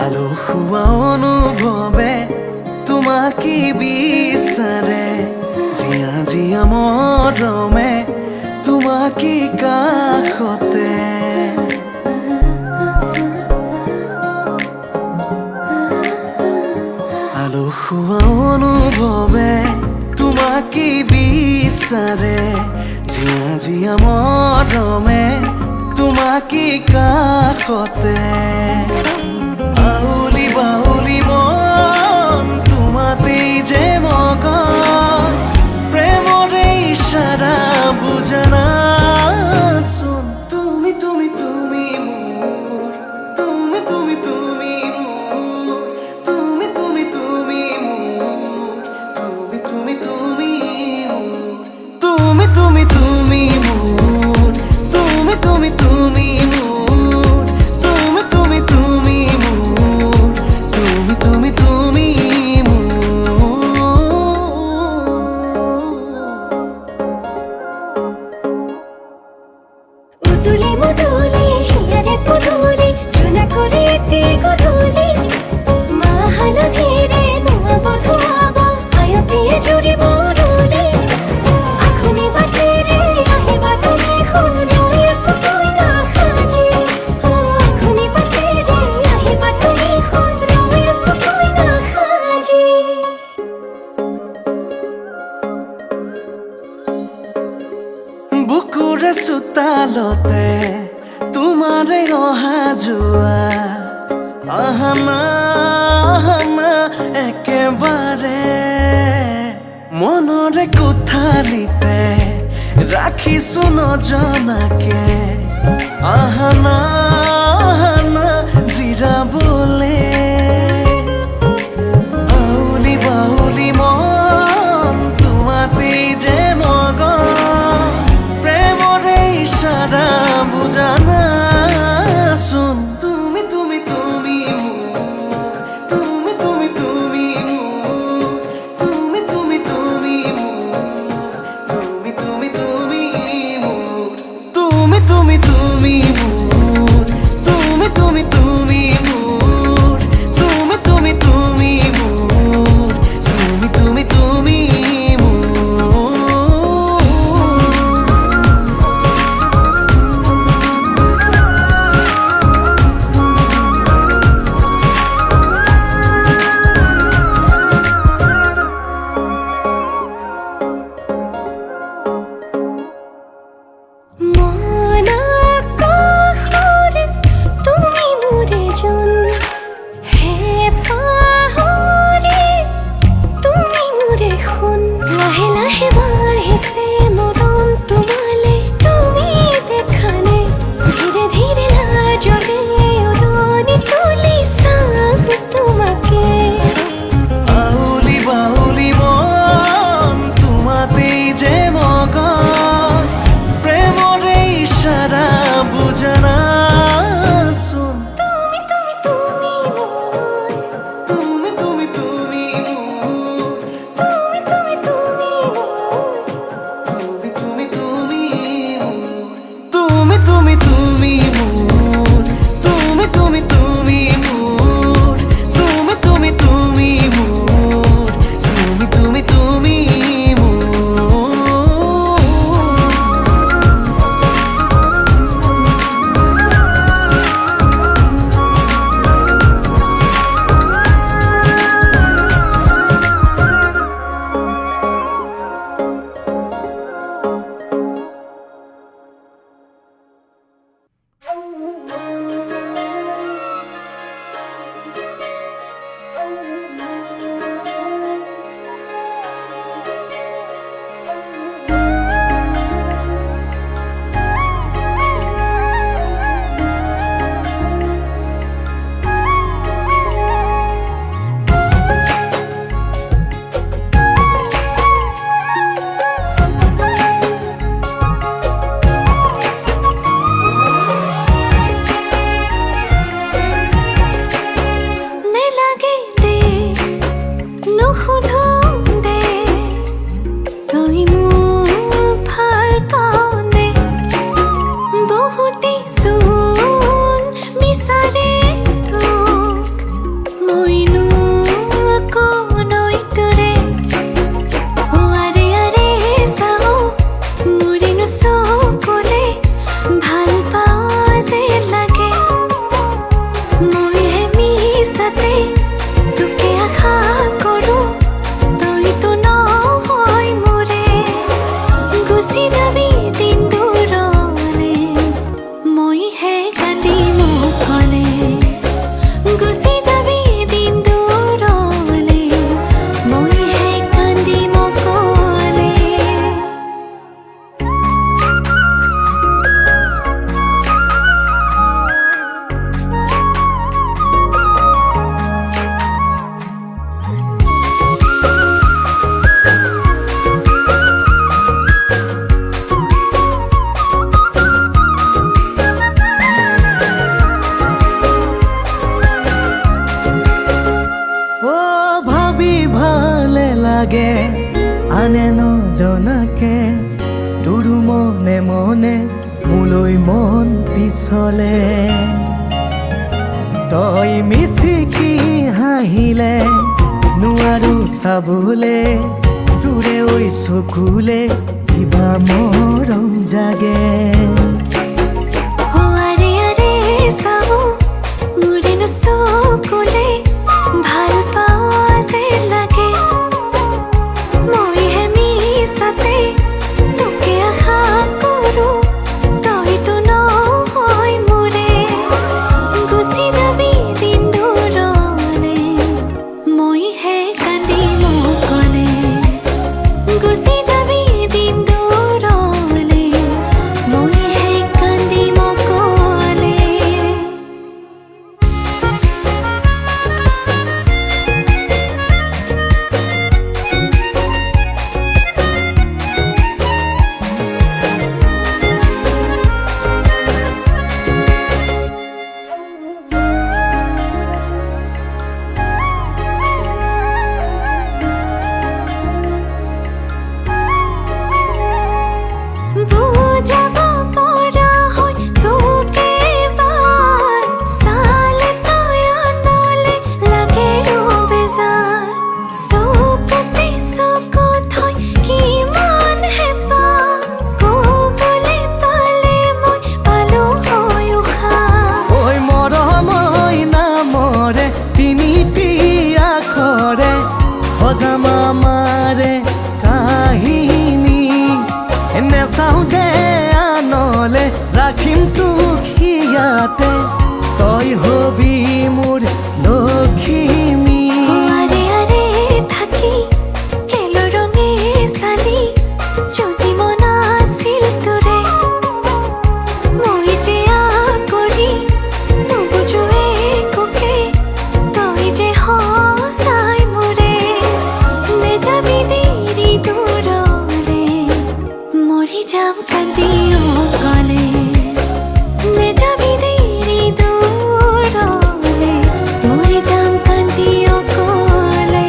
আলোহুৱা অনুভৱে তোমাকে বিচাৰে, জিয়া জিয়া মৰমে তোমাকে কাষতে। আলোহুৱা অনুভৱে তোমাকে বিচাৰে, জিয়া জিয়া মৰমে তোমাকে কাষতে। আউলি বাউলি মন তোমাতেই যে মগন, প্ৰেমৰে ইশাৰা বুজনা চোন। তুমি তুমি তুমি মোৰ, তুমি তুমি তুমি মোৰ, তুমি তুমি তুমি মোৰ, তুমি তুমি তুমি মোৰ, তুমি তুমি তুমি মোৰ, তুমি তুমি তুমি মোৰ, তুমি তুমি তুমি মোৰ, তুমি তুমি তুমি উতুলি মুতুলি হিয়ারে পুতুলি চুনা করে একটি গধুলি মা হালধিরে তোমা বধুয়াব আয়তিয়ে জুড়িব রুলি আখুনি বাটেরে আহিবা তুমি খুন রয়েছো তুই না খাজি আখুনি বাটেরে আহিবা তুমি খুন রয়েছো তুই না খাজি। বুকুৰে চোতালতে তোমাৰে অহা যোৱা, আহানা আহানা একেবাৰে মনৰে কোঠালিতে ৰাখিছো নজনাকে, আহানা আহানা জিৰাবলে। আউলি বাউলি মন তোমাতেই যে মগন, প্ৰেমৰে ইশাৰা বুজানা চোন। তুমি তুমি তুমি মোৰ, তুমি তুমি তুমি মোৰ, লাগে আনে নজনাকে তোৰো মনে মনে মোলৈ মন পিছলে তই মিচিকি হাঁহিলে নোৱাৰো চাবলে তোৰে ঐ চকুলে কিবা মৰম জাগে আৰে আৰে চাব মোৰে চকুলে ভাল পাৱা যে লাগে মইহে মিছাতে তোকে আশা কৰো তইতো নহয় মোৰে গুচি যাবি দিন দূৰলে মইহে কান্দিম অকলে গুচি যাবি দিন দূৰলে মইহে কান্দিম অকলে বুজাব পৰা হয় তোকে এবাৰ চালে তই আনলে লাগে বেজাৰ চকুতে চকু থৈ কিমান হেঁপাহ ক'বলে পালে মই পালো হয় উশাহ ঐ মৰমই নামৰে তিনিটি আখৰে সজাম আমাৰে কাহিনী নেচাওঁতে আনলে ৰাখিম তোক হিয়াতে তই হবি মোৰ লখিমী আৰে আৰে থাকি খেলো ৰঙে চালি যদি মন আছিল তোৰে মই যে কৰি নুবুজো একোকে তই যে সঁচাই মোৰে নেযাবি দেৰি দূৰলে মৰি যাম কান্দি অকলে নেযাবি দেৰি দূৰলে মৰি যাম কান্দি অকলে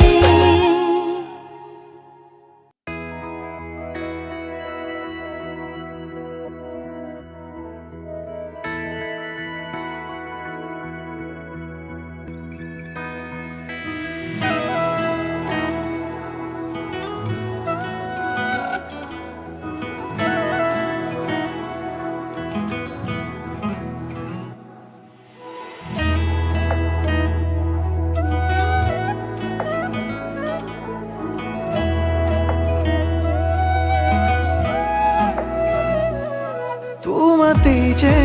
তোমাতেই যে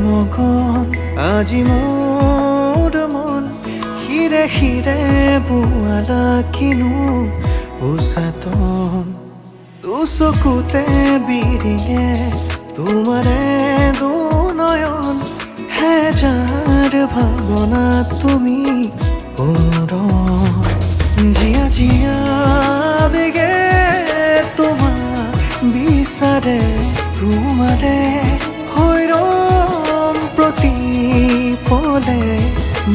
মগন আজি মোৰ মন হিৰে হিৰে বোৱালা কিনো উচাতন চকুতে বিৰিয়ে তোমাৰে দুনয়ন হেজাৰ ভাৱনা তুমি জিয়া জিয়া বেগে তোমাক বিচাৰে তোমাৰে হৈৰম প্ৰতিপলে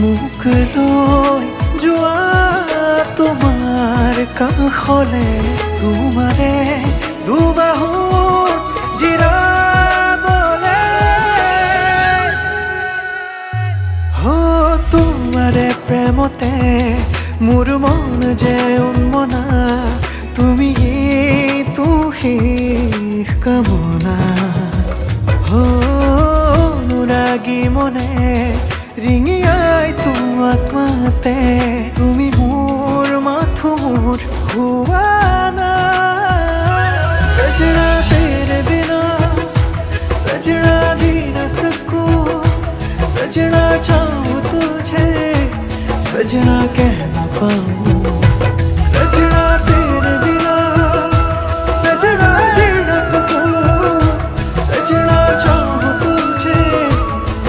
মোক লৈ যোৱা তোমাৰ কাষলে তোমাৰে দুবাহুৰ জিৰাবলে তোমাৰে প্ৰেমতে মোৰ মন যে উন্মনা তুমি শেষ কামনা অনুৰাগী মনে ৰিঙিয়াই তোমাক মাতে তুমি মোৰ মাথো মোৰ হুৱানা सजना तेरे बिना सजना जी न सकूं सजना चाहूं तुझे सजना कह न पाऊं सजना तेरे बिना सजना जी न सकूं सजना चाहूं तुझे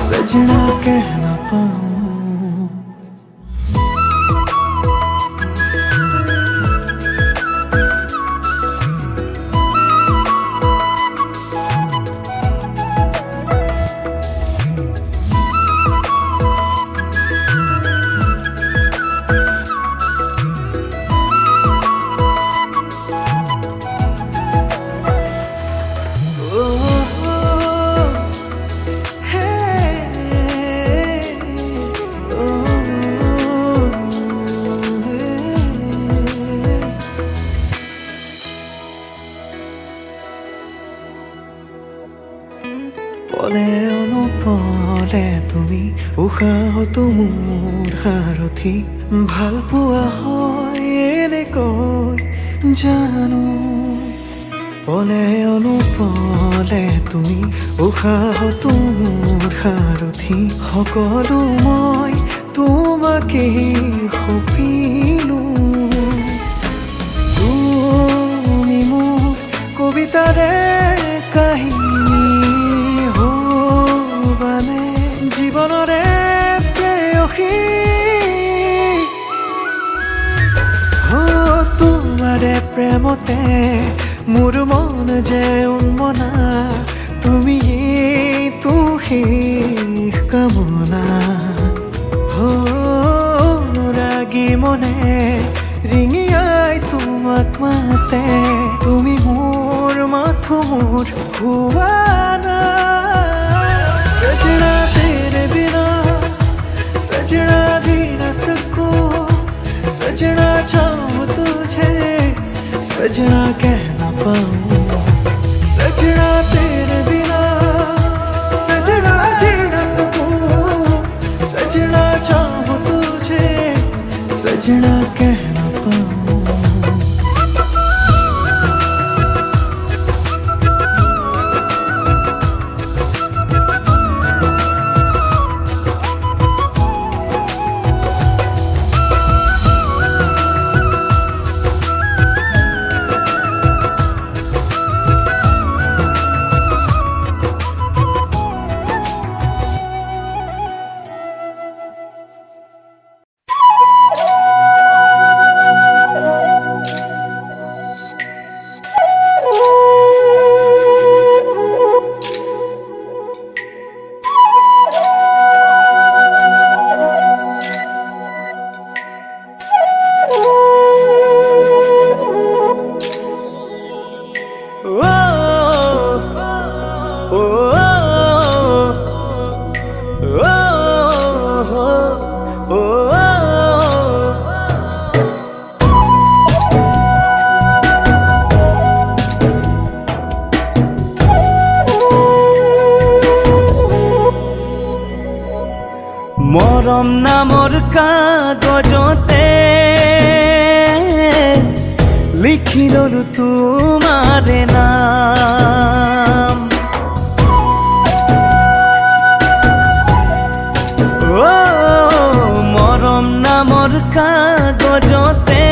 सजना कह न पाऊं উশাহতো মোৰ সাৰথি ভাল পোৱা হয় এনেকৈ জানো পলে অনুপলে তুমি উশাহতো মোৰ সাৰথি সকলো মই তোমাকেই সপিলো তুমি মোৰ কবিতাৰে কাহিনী হ'বানে জীৱনৰে প্ৰেয়সী তোমাৰে প্ৰেমতে মোৰ মন যে উন্মনা তুমি শেষ কামনা অনুৰাগী মনে ৰিঙিয়াই তোমাক মাতে তুমি মোৰ মাথো মোৰ হুৱানা सजना तेरे बिना सजना जी न सकूं सजना चाहूं तुझे सजना कह न पाऊं सजना तेरे बिना सजना जी न सकूं सजना चाहूं तुझे सजना कह न पाऊं মৰম নামৰ কাগজতে লিখি ললো তোমাৰে নাম মৰম নামৰ কাগজতে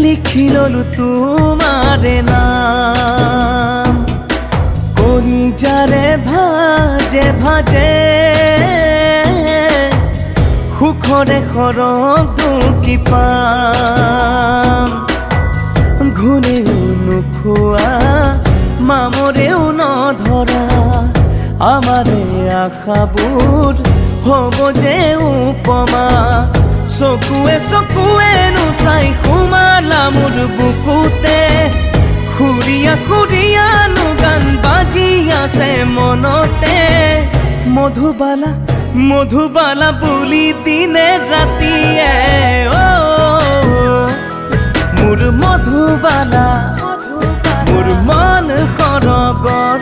লিখি ললো তোমাৰে নাম কলিজাৰে ভাজে ভাজে সুখৰে সৰগ দুকি পাম ঘূৰেও নোখোৱা মামৰেও নধৰা আমাৰে আশাবোৰ হ'ব যে উপমা চকুৱে চকুৱে নোচাই সোমালা মোৰ বুকুতে খুৰিয়া খুৰিয়ানো গান বাজি আছে মনতে মধুবালা মধুবালা বুলি দিনে ৰাতিয়ে মোৰ মধুবালা মোৰ মন সৰগৰ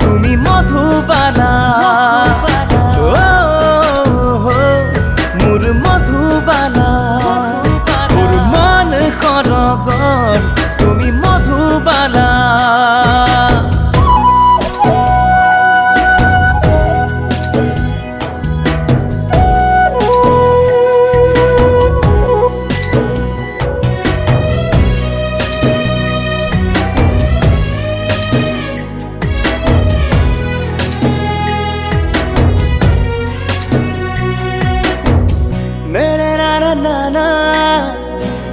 তুমি মধুবালা মোৰ মধুবালা মোৰ মন সৰগৰ তুমি Madhubala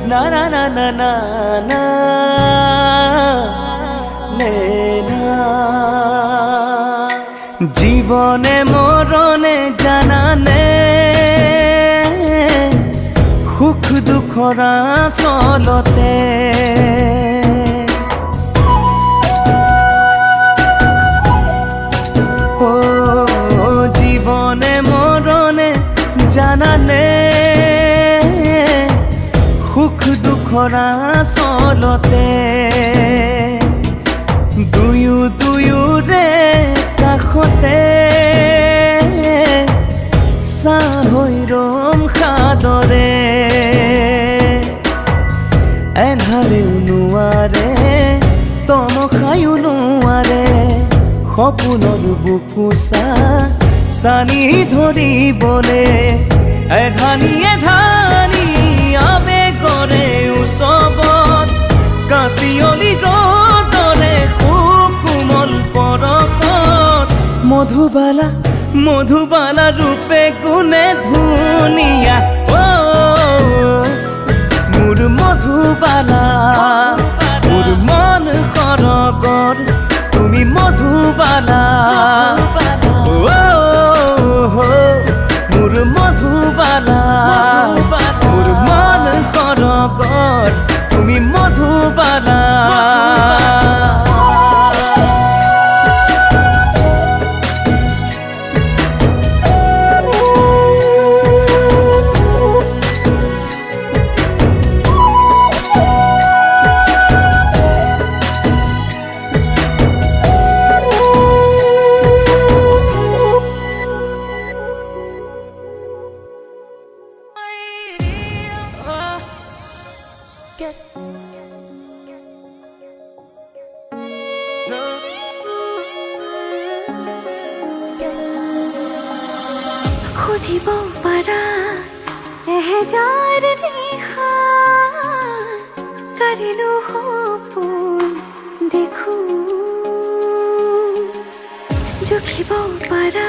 na na na na na na na জীবনে মরণে জানানে সুখ দুখৰ আচলতে জীবনে মৰণে জানানে সুখ দুখৰ আচলতে দুয়ো দুয়োৰে কাষতে হৈ ৰম সাদৰে এন্ধাৰেও নোৱাৰে তমসায়ো নোৱাৰে সপোনৰ বুকুচা চানি ধৰিবলে এধানি এধানি আবেগৰে উৎসৱত কাঁচিয়লি ৰ'দৰে সুকোমল পৰশত মধুবালা মধুবালা ৰূপে গুণে ধুনীয়া মোৰ মধুবালা মোৰ মন সৰগৰ তুমি মধুবালা মোৰ মধুবালা মোৰ মন সৰগৰ তুমি মধুবালা সুধিব পাৰা এহেজাৰ নিশা কাৰিলো সপোন দেখো জুখিব পাৰা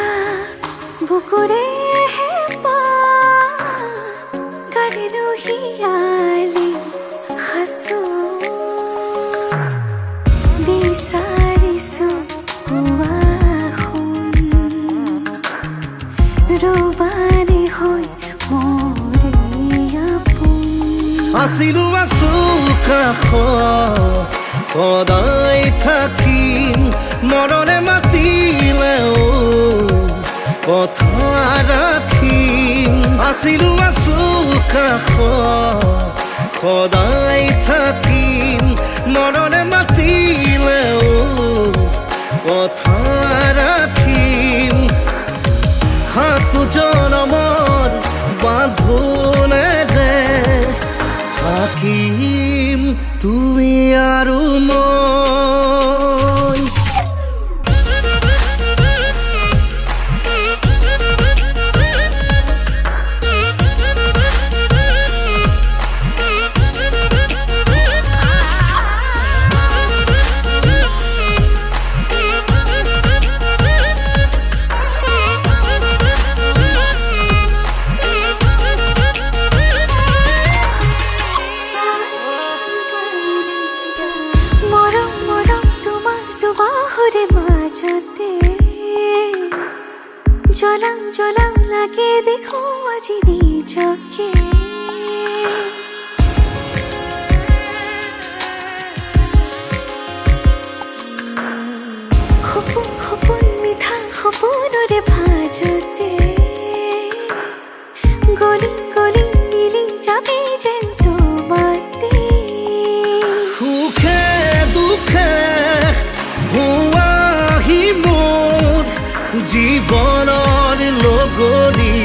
বুকুৰে হেঁপাহ কাৰিলো হিয়ালি সাঁচো বিচাৰিছো ৰবানী হৈ মৰে আপোন আছিলো আছো কাষত সদায় থাকিম মৰণে মাতিলেও কথা ৰাখিম আছিলো আছো কাষত সদায় থাকিম মৰণে মাতিলেও কথা ৰাখিম সাতো জনমৰ বাঁধোনেৰে থাকিম তুমি আৰু মই জলাং জলাং লাগে দেখো আজি নিজকে সপোন সপোন মিঠা সপোনৰে ভাজতে গলি গলি মিলি যাবি যেন তোমাতে সুখে দুখে হুৱাহি মোৰ জীৱনৰ লগৰী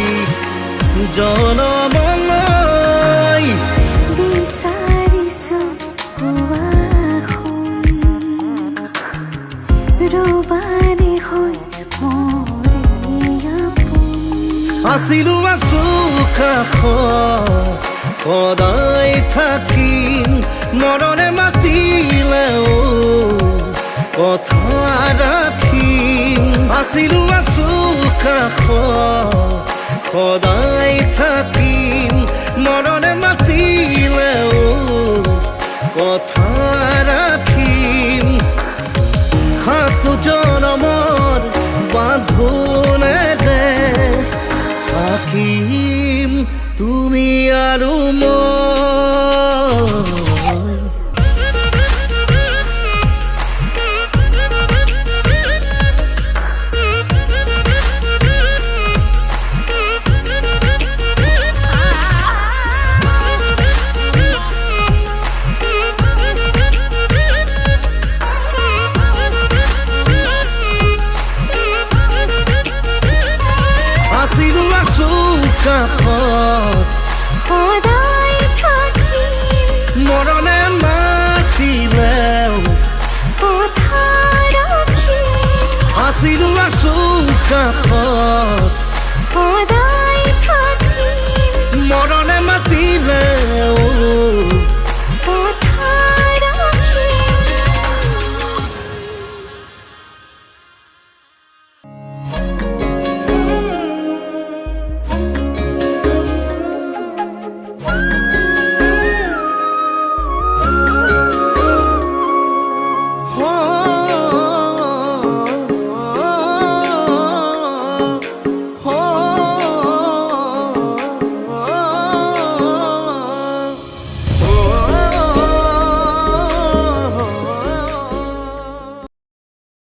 জনমলৈ বিচাৰিছো ৰবানী হৈ মৰে আপোন আছিলো আছো কাষত সদায় থাকিম মৰণে মাতিলেও কথা ৰাখিম আছিলো আছো কাষত সদায় থাকিম মৰণে মাতিলেও কথা ৰাখিম সাতো জনমৰ বাঁধোনেৰে থাকিম তুমি আৰু মই